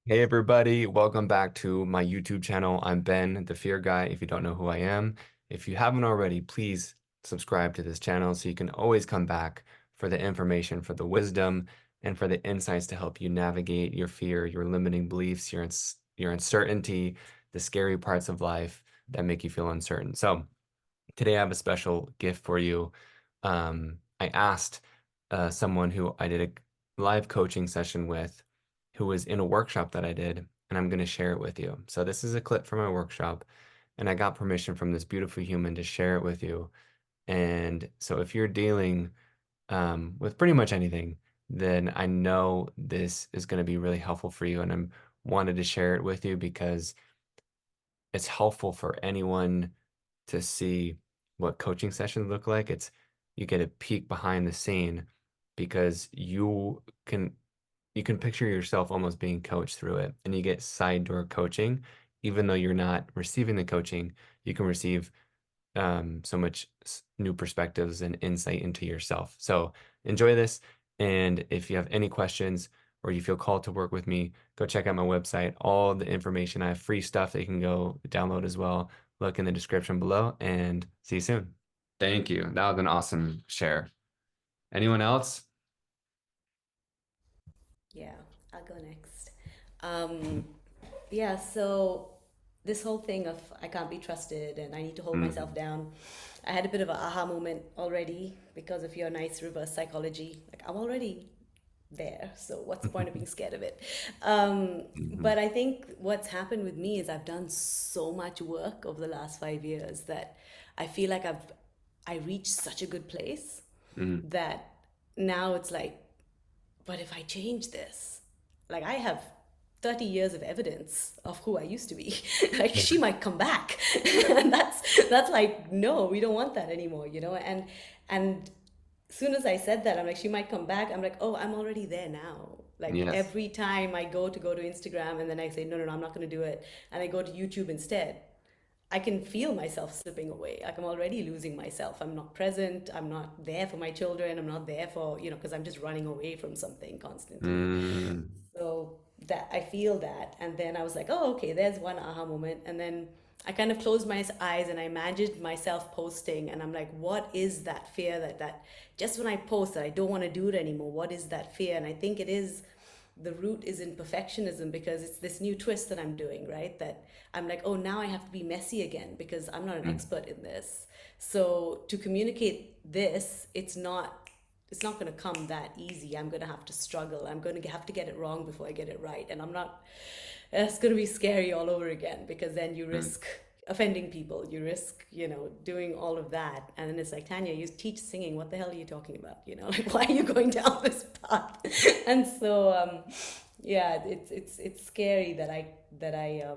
Hey everybody, welcome back to my YouTube channel. I'm Ben, the Fear Guy, if you don't know who I am. If you haven't already, please subscribe to this channel so you can always come back for the information, for the wisdom, and for the insights to help you navigate your fear, your limiting beliefs, your uncertainty, the scary parts of life that make you feel uncertain. So today I have a special gift for you. I asked someone who I did a live coaching session with, who was in a workshop that I did, and I'm going to share it with you. So this is a clip from my workshop, and I got permission from this beautiful human to share it with you. And so if you're dealing with pretty much anything, then I know this is going to be really helpful for you, and I'm wanted to share it with you because it's helpful for anyone to see what coaching sessions look like. It's you get a peek behind the scene because you can picture yourself almost being coached through it, and you get side door coaching. Even though you're not receiving the coaching, you can receive so much new perspectives and insight into yourself. So enjoy this. And if you have any questions or you feel called to work with me, go check out my website. All the information, I have free stuff that you can go download as well. Look in the description below and see you soon. Thank you. That was an awesome share. Anyone else? Yeah, I'll go next. Um, yeah, so this whole thing of I can't be trusted and I need to hold myself Mhm. down, I had a bit of an aha moment already because of your nice reverse psychology. Like, I'm already there, so what's the point of being scared of it? Mhm. But I think what's happened with me is I've done so much work over the last 5 years that I feel like I reached such a good place Mhm. that now it's like, but if I change this, like I have 30 years of evidence of who I used to be. Like Yeah. she might come back. And that's like, no, we don't want that anymore, you know? And as soon as I said that, I'm like, she might come back. I'm like, oh, I'm already there now. Like Yes. every time I go to Instagram and then I say, no, no, no, I'm not gonna do it. And I go to YouTube instead. I can feel myself slipping away. Like I'm already losing myself. I'm not present. I'm not there for my children. I'm not there for, because I'm just running away from something constantly. Mm. So that I feel that. And then I was like, oh, okay, there's one aha moment. And then I kind of closed my eyes and I imagined myself posting. And I'm like, what is that fear that just when I post that I don't want to do it anymore? What is that fear? And I think it is the root is in perfectionism because it's this new twist that I'm doing, right? That I'm like, oh, now I have to be messy again because I'm not an Mm. expert in this. So to communicate this, it's not going to come that easy. I'm going to have to struggle. I'm going to have to get it wrong before I get it right. And I'm not, it's going to be scary all over again because then you Mm. risk offending people. You risk, doing all of that. And then it's like, Tanya, you teach singing. What the hell are you talking about? Like, why are you going down this path? And so, yeah, it's scary that I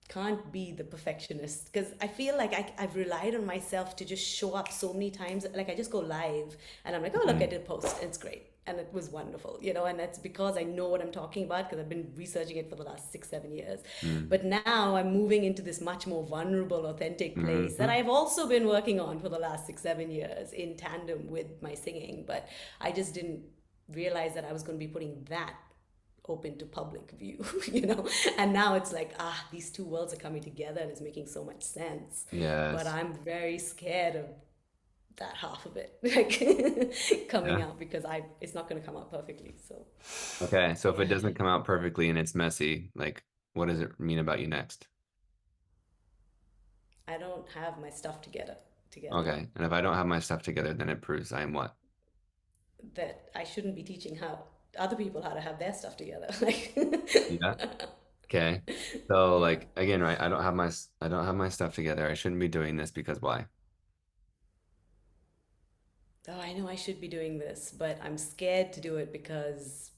can't be the perfectionist because I feel like I've relied on myself to just show up so many times. Like I just go live and I'm like, oh, look, I Mm. did a post. It's great. And it was wonderful, and that's because I know what I'm talking about because I've been researching it for the last 6, 7 years. Mm. But now I'm moving into this much more vulnerable, authentic place that Mhm. I've also been working on for the last 6, 7 years in tandem with my singing. But I just didn't realize that I was going to be putting that open to public view, and now it's like, these two worlds are coming together and it's making so much sense, but Yes. I'm very scared of that half of it like coming Yeah. out because it's not going to come out perfectly, so Okay, so if it yeah, doesn't come out perfectly and it's messy, like what does it mean about you next? I don't have my stuff together Okay, and if I don't have my stuff together, then it proves I am what? that I shouldn't be teaching how other people how to have their stuff together. Like, Yeah. Okay. So yeah. like again, right? I don't have my stuff together. I shouldn't be doing this because why? Oh, I know I should be doing this, but I'm scared to do it because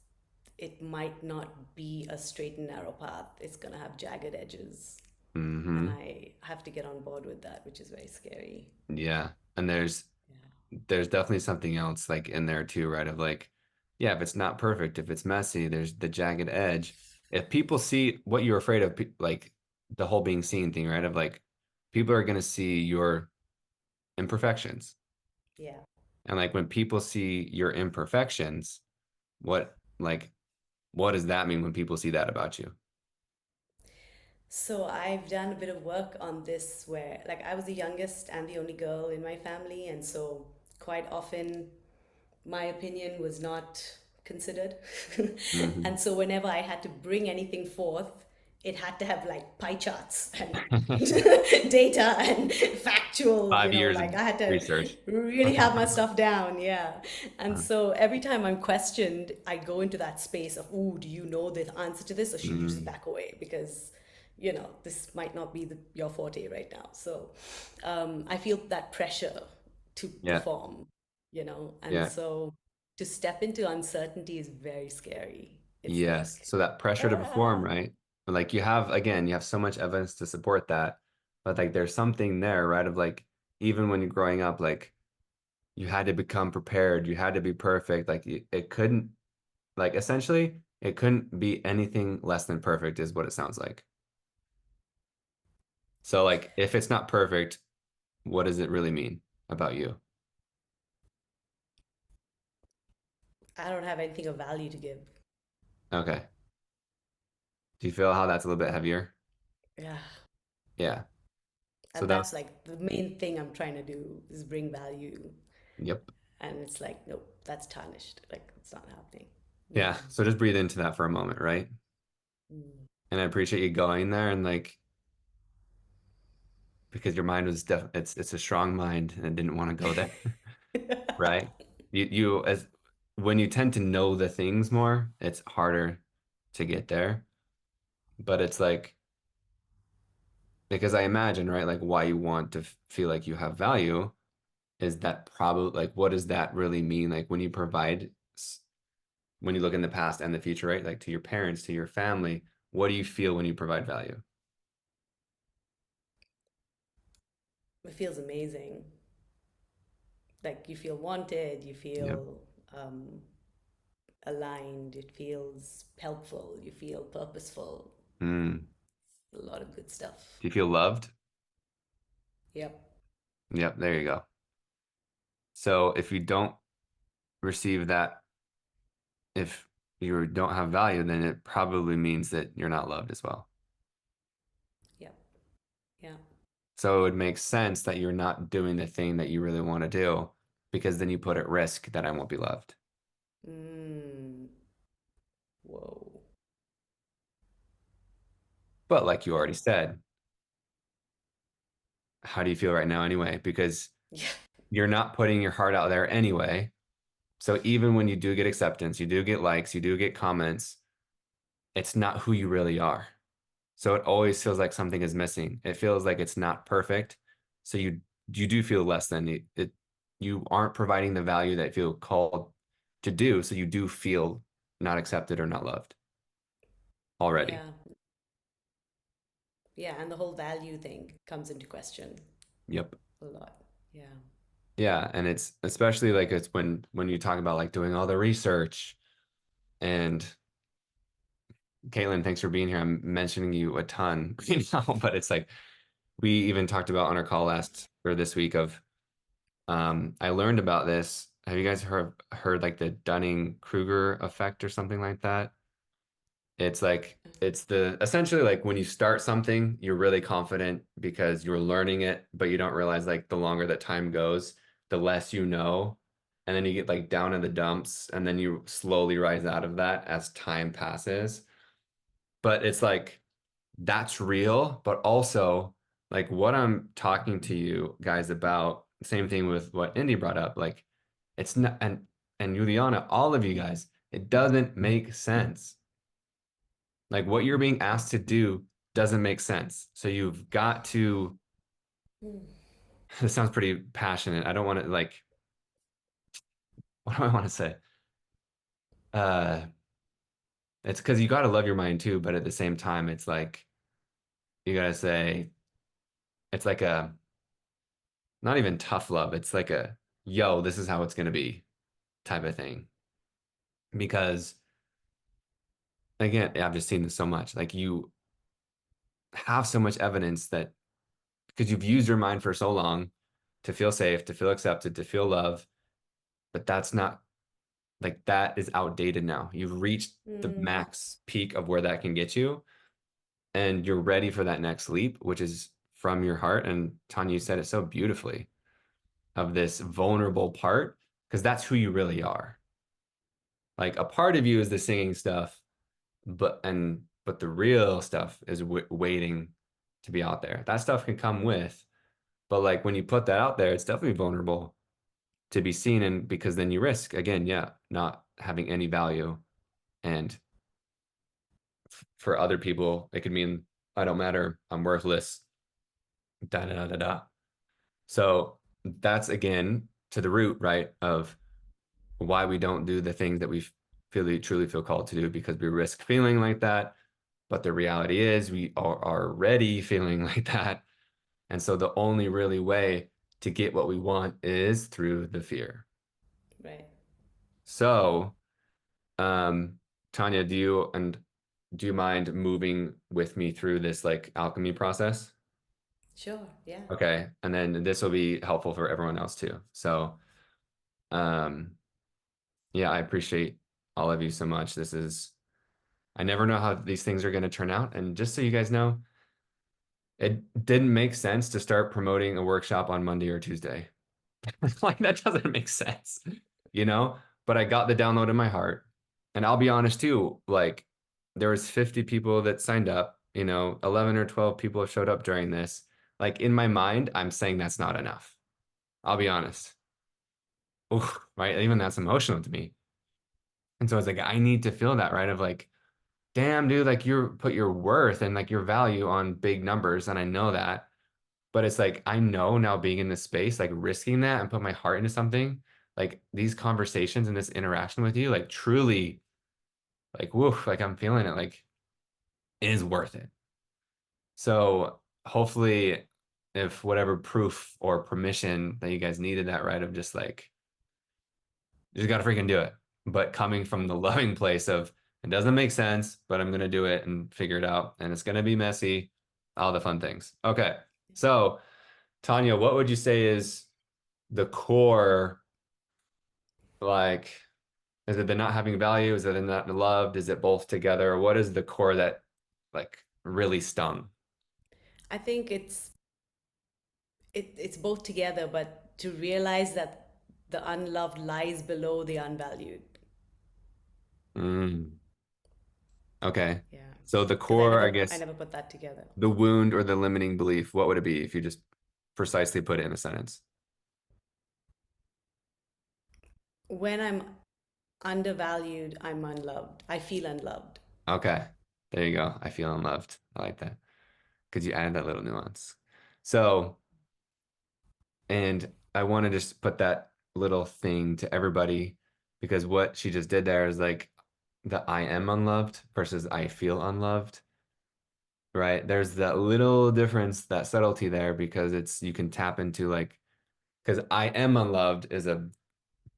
it might not be a straight and narrow path. It's going to have jagged edges. And Hmm. I have to get on board with that, which is very scary. Yeah. And Yeah. there's definitely something else like in there too, right? Of like, yeah, if it's not perfect, if it's messy, there's the jagged edge. If people see what you're afraid of, like the whole being seen thing, right? Of like people are gonna see your imperfections. Yeah. And like when people see your imperfections, what like what does that mean when people see that about you? So I've done a bit of work on this where, like, I was the youngest and the only girl in my family, and so quite often my opinion was not considered. Hmm. And so whenever I had to bring anything forth, it had to have like pie charts and data and factual, 5 years of like I had to research. really have my stuff down. Yeah. And Uh, so every time I'm questioned, I go into that space of, ooh, do you know the answer to this? Or should you just mm, back away? Because, this might not be your forte right now. So I feel that pressure to yeah, perform, and yeah, so to step into uncertainty is very scary. It's yes. like, So that pressure to perform, ah, right? But like you have so much evidence to support that, but like there's something there, right? Of like even when you're growing up, like you had to become prepared, you had to be perfect. Like it couldn't, like essentially, it couldn't be anything less than perfect, is what it sounds like. So like if it's not perfect, what does it really mean about you? I don't have anything of value to give. Okay. Do you feel how that's a little bit heavier? Yeah. Yeah. So And that that's was, like the main thing I'm trying to do is bring value. yep. And it's like, nope, that's tarnished. Like, it's not happening. Yeah. So just breathe into that for a moment, right? Mm. And I appreciate you going there and like because your mind was def it's a strong mind and it didn't want to go there, right? You as when you tend to know the things more, it's harder to get there. But it's like because I imagine, right, like why you want to feel like you have value is that probably like what does that really mean? Like when you provide when you look in the past and the future, right? Like to your parents, to your family, what do you feel when you provide value? It feels amazing. Like, you feel wanted, you Yep. feel aligned, it feels helpful, you feel purposeful. Mm. A lot of good stuff. Do you feel loved? Yep. Yep, there you go. So if you don't receive that, if you don't have value, then it probably means that you're not loved as well. Yep. Yeah. So it would make sense that you're not doing the thing that you really want to do because then you put at risk that I won't be loved. Mm. Whoa. But like you Yeah. already said, how do you feel right now anyway? Because Yeah. you're not putting your heart out there anyway. So even when you do get acceptance, you do get likes, you do get comments, it's not who you really are. So it always feels like something is missing. It feels like it's not perfect. So you do feel less than you aren't providing the value that you feel called to do. So you do feel not accepted or not loved already. Yeah. Yeah. And the whole value thing comes into question Yep. a lot. Yeah. Yeah, and it's especially like it's when you talk about like doing all the research and Caitlin, thanks for being here. I'm mentioning you a ton right now, but it's like we even talked about on our call last or this week of I learned about this. Have you guys heard like the Dunning-Kruger effect or something like that? It's like it's the essentially like when you start something, you're really confident because you're learning it, but you don't realize like the longer that time goes, the less you know. And then you get like down in the dumps, and then you slowly rise out of that as time passes. But it's like that's real, but also like what I'm talking to you guys about, same thing with what Indy brought up, like it's not and Juliana, all of you guys, it doesn't make sense. Like what you're being asked to do doesn't make sense. So you've got to, Mm. this sounds pretty passionate. I don't want to like, what do I want to say? Uh, it's because you got to love your mind too, but at the same time, it's like you got to say, it's like a not even tough love. It's like a, yo, this is how it's going to be type of thing. Because again, I've just seen this so much. Like you have so much evidence that because you've used your mind for so long to feel safe, to feel accepted, to feel love, but that's not like that is outdated now. You've reached the Mm. max peak of where that can get you. and you're ready for that next leap, which is from your heart. And Tanya, you said it so beautifully of this vulnerable part, because that's who you really are. Like a part of you is the singing stuff, but the real stuff is w waiting to be out there. That stuff can come with, but like when you put that out there, it's definitely vulnerable to be seen, and because then you risk again, yeah, not having any value. And for other people, it could mean I don't matter, I'm worthless, da da da da da. So that's again to the root, right, of why we don't do the things that we feel truly feel called to do because we risk feeling like that. But the reality is we are already feeling like that. And so the only really way to get what we want is through the fear. Right. So, um, Tanya, do you mind moving with me through this like alchemy process? Sure. Yeah. Okay. And then this will be helpful for everyone else too. So, um, yeah, I appreciate all of you so much. I never know how these things are going to turn out. And just so you guys know, it didn't make sense to start promoting a workshop on Monday or Tuesday. Like that doesn't make sense, you know? But I got the download in my heart. And I'll be honest too, like there was 50 people that signed up, 11 or 12 people have showed up during this. Like in my mind, I'm saying that's not enough. I'll be honest. Oof, right? Even that's emotional to me. And so I was like, I need to feel that, right? Of like, damn, dude, like you put your worth and like your value on big numbers, and I know that. But it's like I know now being in this space, like risking that and put my heart into something, like these conversations and this interaction with you, like truly, like woof, like I'm feeling it, like it is worth it. So hopefully, if whatever proof or permission that you guys needed that right of just like you just gotta freaking do it. But coming from the loving place of it doesn't make sense, but I'm gonna do it and figure it out. And it's gonna be messy, all the fun things. Okay. So, Tanya, what would you say is the core, like, is it the not having value? Is it the not loved? Is it both together? What is the core that like really stung? I think it's both together, but to realize that the unloved lies below the unvalued. Mm, okay. Yeah. So the Because I core, I never I guess, never put that together. the wound or the limiting belief, what would it be if you just precisely put it in a sentence? When I'm undervalued, I'm unloved. I feel unloved. Okay. There you go. I feel unloved. I like that because you added that little nuance. So, and I want to just put that little thing to everybody because what she just did there is like the I am unloved versus I feel unloved, right? There's that little difference, that subtlety there because you can tap into like, because I am unloved is a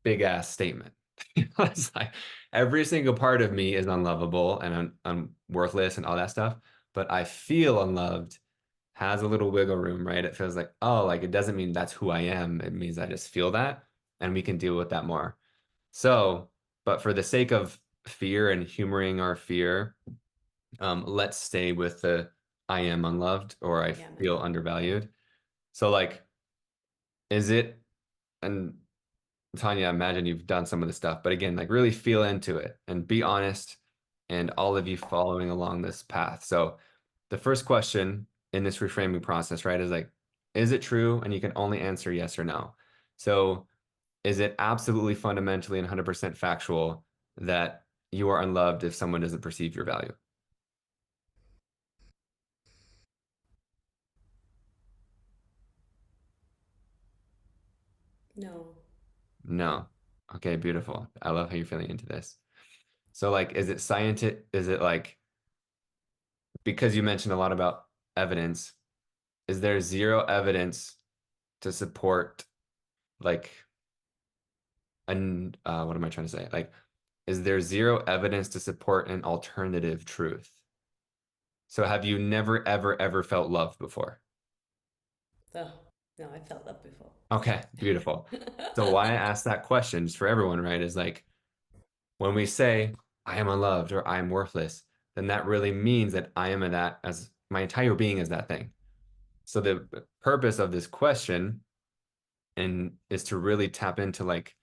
big ass statement. It's like every single part of me is unlovable and I'm worthless and all that stuff, but I feel unloved has a little wiggle room, right? It feels like, oh, like it doesn't mean that's who I am. It means I just feel that and we can deal with that more. So, but for the sake of fear and humoring our fear, let's stay with the I am unloved or I Yeah, I'm feel unloved. undervalued. So, like, is it, and Tanya, I imagine you've done some of the stuff, but again, like really feel into it and be honest, and all of you following along this path. So, the first question in this reframing process, right, is like, is it true? And you can only answer yes or no. So, is it absolutely fundamentally and 100% factual that you are unloved if someone doesn't perceive your value? No. No. Okay, beautiful. I love how you're feeling into this. So, like, is it scientific? Is it like, because you mentioned a lot about evidence, is there zero evidence to support, like, what am I trying to say? Like, is there zero evidence to support an alternative truth? So, have you never, ever, ever felt love before? Oh, no, I felt that before. Okay, beautiful. So, why I asked that question, just for everyone, right, is like, when we say, I am unloved or I am worthless, then that really means that I am in that as my entire being is that thing. So the purpose of this question and is to really tap into like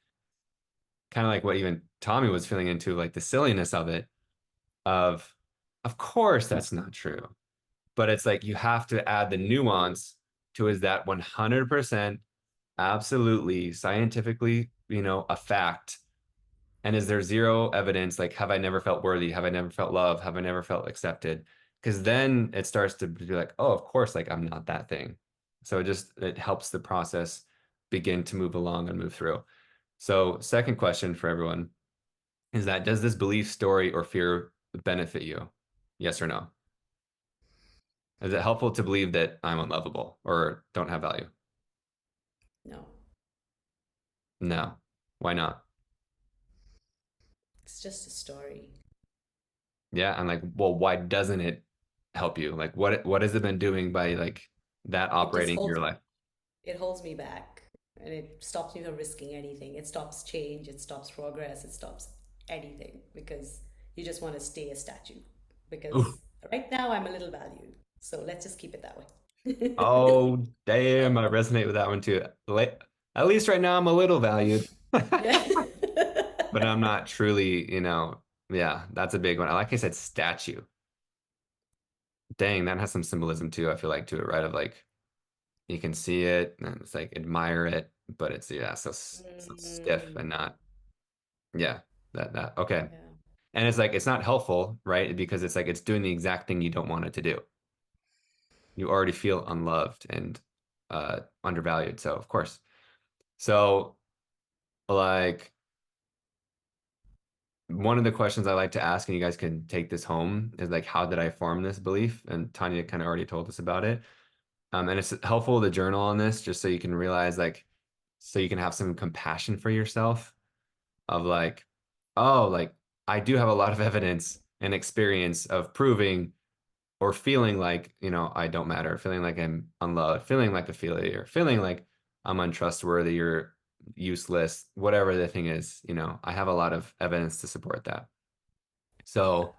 kind of like what even Tommy was feeling into, like the silliness of it, of course that's not true. But it's like you have to add the nuance to is that 100% absolutely scientifically, a fact? And is there zero evidence? Like, have I never felt worthy? Have I never felt love? Have I never felt accepted? Because then it starts to be like, oh, of course, like I'm not that thing. So it helps the process begin to move along and move through. So, second question for everyone is that does this belief, story, or fear benefit you? Yes or no? Is it helpful to believe that I'm unlovable or don't have value? No, No. Why not? it's just a story. Yeah, I'm like, well, why doesn't it help you? Like, what has it been doing by like that It just operating in holds your life? it holds me back, and it stops me from risking anything. It stops change, it stops progress, it stops anything because you just want to stay a statue. Ooh. Because right now I'm a little valued. So let's just keep it that way. Oh, damn, I resonate with that one too. At least right now I'm a little valued, Yeah. but I'm not truly, yeah, that's a big one. Like I said, statue. Dang, that has some symbolism too, I feel like, to it, right? Of like you can see it and it's like admire it, but it's yeah, so stiff and Mm, not yeah, that okay. yeah. And it's like it's not helpful, right? Because it's like it's doing the exact thing you don't want it to do. You already feel unloved and undervalued. So of course. So like one of the questions I like to ask, and you guys can take this home, is like, how did I form this belief? And Tanya kind of already told us about it. And it's helpful to journal on this just so you can realize like so you can have some compassion for yourself of like, oh, like I do have a lot of evidence and experience of proving or feeling like, I don't matter, feeling like I'm unloved, feeling like a failure, feeling like I'm untrustworthy or useless, whatever the thing is, I have a lot of evidence to support that. Yeah. So,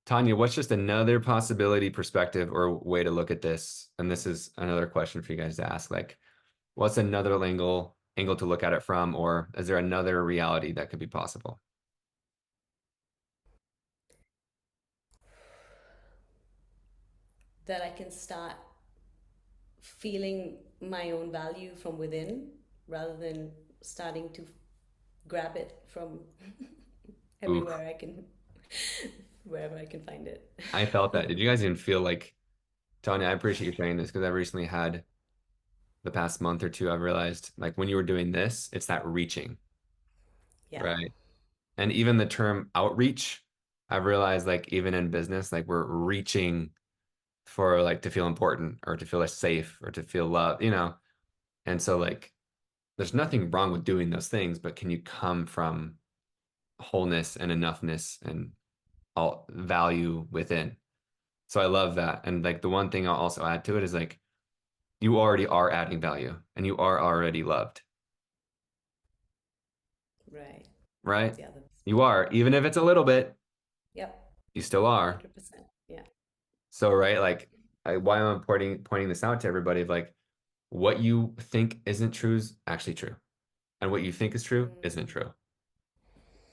Tanya, what's just another possibility, perspective, or way to look at this? And this is another question for you guys to ask, like, what's another angle to look at it from, or is there another reality that could be possible? That I can start feeling my own value from within rather than starting to grab it from Oof, everywhere I can, wherever I can find it. I felt that. Did you guys even feel like, Tanya, I appreciate you sharing this because I've recently had the past month or two, I've realized like when you were doing this, it's that reaching, Yeah. right? And even the term outreach, I've realized like even in business, like we're reaching for like to feel important or to feel safe or to feel loved. And so like there's nothing wrong with doing those things, but can you come from wholeness and enoughness and all value within? So I love that. And like the one thing I'll also add to it is like you already are adding value and you are already loved, Right. right? Yeah. That's, You are, even if it's a little bit, yep. you still are. 100%. Yeah. So, right, like why am I pointing this out to everybody of like what you think isn't true is actually true. And what you think is true isn't Mm, true.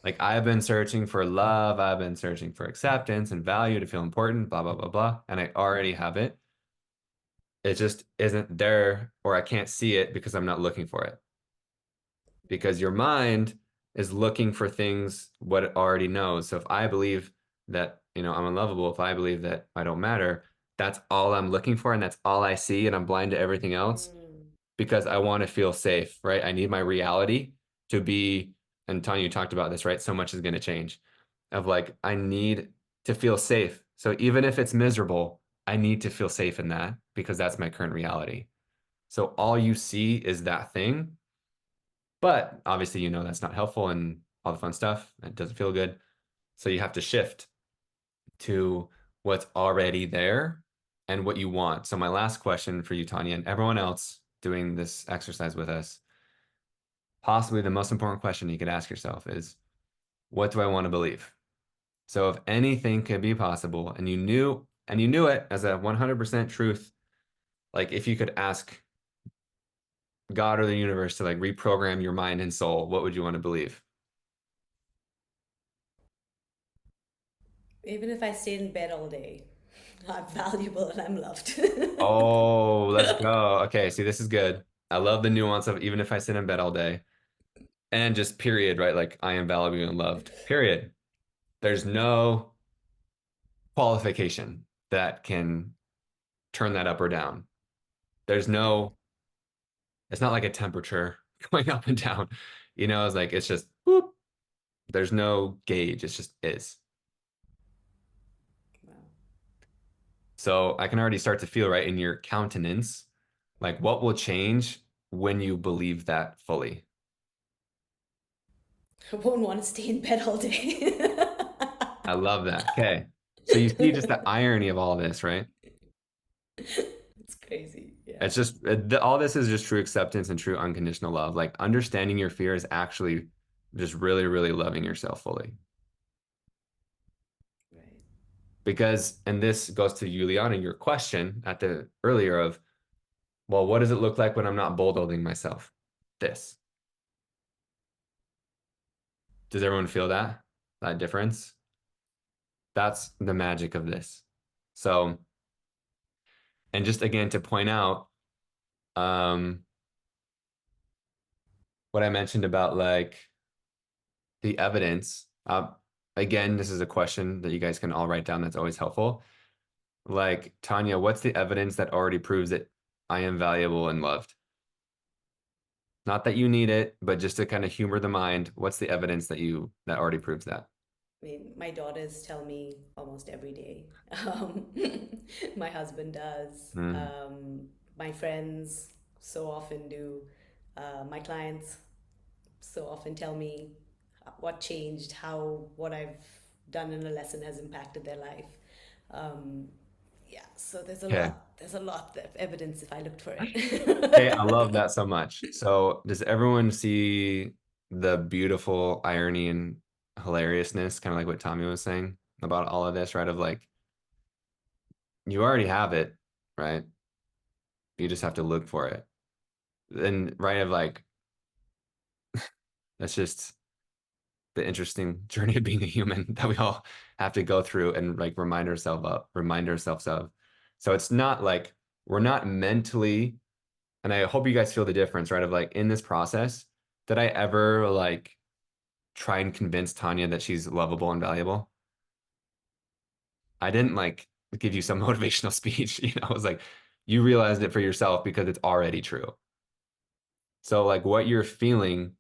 Like I've been searching for love, I've been searching for acceptance and value to feel important, blah, blah, blah, blah. And I already have it. It just isn't there, or I can't see it because I'm not looking for it. Because your mind is looking for things what it already knows. So if I believe that, I'm unlovable, if I believe that I don't matter, that's all I'm looking for and that's all I see and I'm blind to everything else mm, because I want to feel safe, right? I need my reality to be, and Tanya, you talked about this, right? So much is going to change of like, I need to feel safe. So even if it's miserable, I need to feel safe in that because that's my current reality. So all you see is that thing. But obviously, that's not helpful and all the fun stuff. It doesn't feel good. So you have to shift to what's already there and what you want. So my last question for you, Tanya, and everyone else doing this exercise with us, possibly the most important question you could ask yourself is, what do I want to believe? So if anything could be possible and you knew it as a 100% truth, like if you could ask God or the universe to like reprogram your mind and soul, what would you want to believe? Even if I stayed in bed all day, I'm valuable and I'm loved. Oh, let's go. Okay, see, this is good. I love the nuance of even if I sit in bed all day and just period, right? Like I am valuable and loved, period. There's no qualification that can turn that up or down. There's Right, no, it's not like a temperature going up and down. It's like, it's just, whoop. There's no gauge. It's just is. wow. So I can already start to feel right in your countenance, like what will change when you believe that fully. I won't want to stay in bed all day. I love that. Okay. So you see just the irony of all this, right? It's crazy. Yeah. It's just all this is just true acceptance and true unconditional love. Like understanding your fear is actually just really, really loving yourself fully. Right. Because, and this goes to Juliana, your question at the earlier of, well, what does it look like when I'm not bulldozing myself? This. Does everyone feel that? That difference? That's the magic of this. So, and just again to point out, um, what I mentioned about like the evidence. Again, this is a question that you guys can all write down. That's always helpful. Like, Tanya, what's the evidence that already proves that I am valuable and loved? Not that you need it, but just to kind of humor the mind. What's the evidence that already proves that? I mean, my daughters tell me almost every day. My husband does. Mm. My friends so often do. My clients so often tell me what changed, how what I've done in a lesson has impacted their life. Um, yeah, so there's a Okay. lot. There's a lot of evidence if I looked for Hey, I it. love that so much. So, does everyone see the beautiful irony and hilariousness, kind of like what Tommy was saying about all of this, right? Of like, you already have it, right? You just have to look for it. And right of like, that's just the interesting journey of being a human that we all have to go through and like remind ourselves of. So it's not like we're not mentally, and I hope you guys feel the difference, right? Of like in this process, did I ever like try and convince Tanya that she's lovable and valuable? I didn't like give you some motivational speech, it was like you realized it for yourself because it's already true. So like what you're feeling,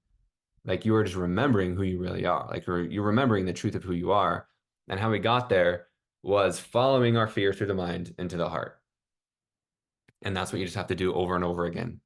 like you are just remembering who you really are. Like you're remembering the truth of who you are. And how we got there was following our fear through the mind into the heart. And that's what you just have to do over and over again.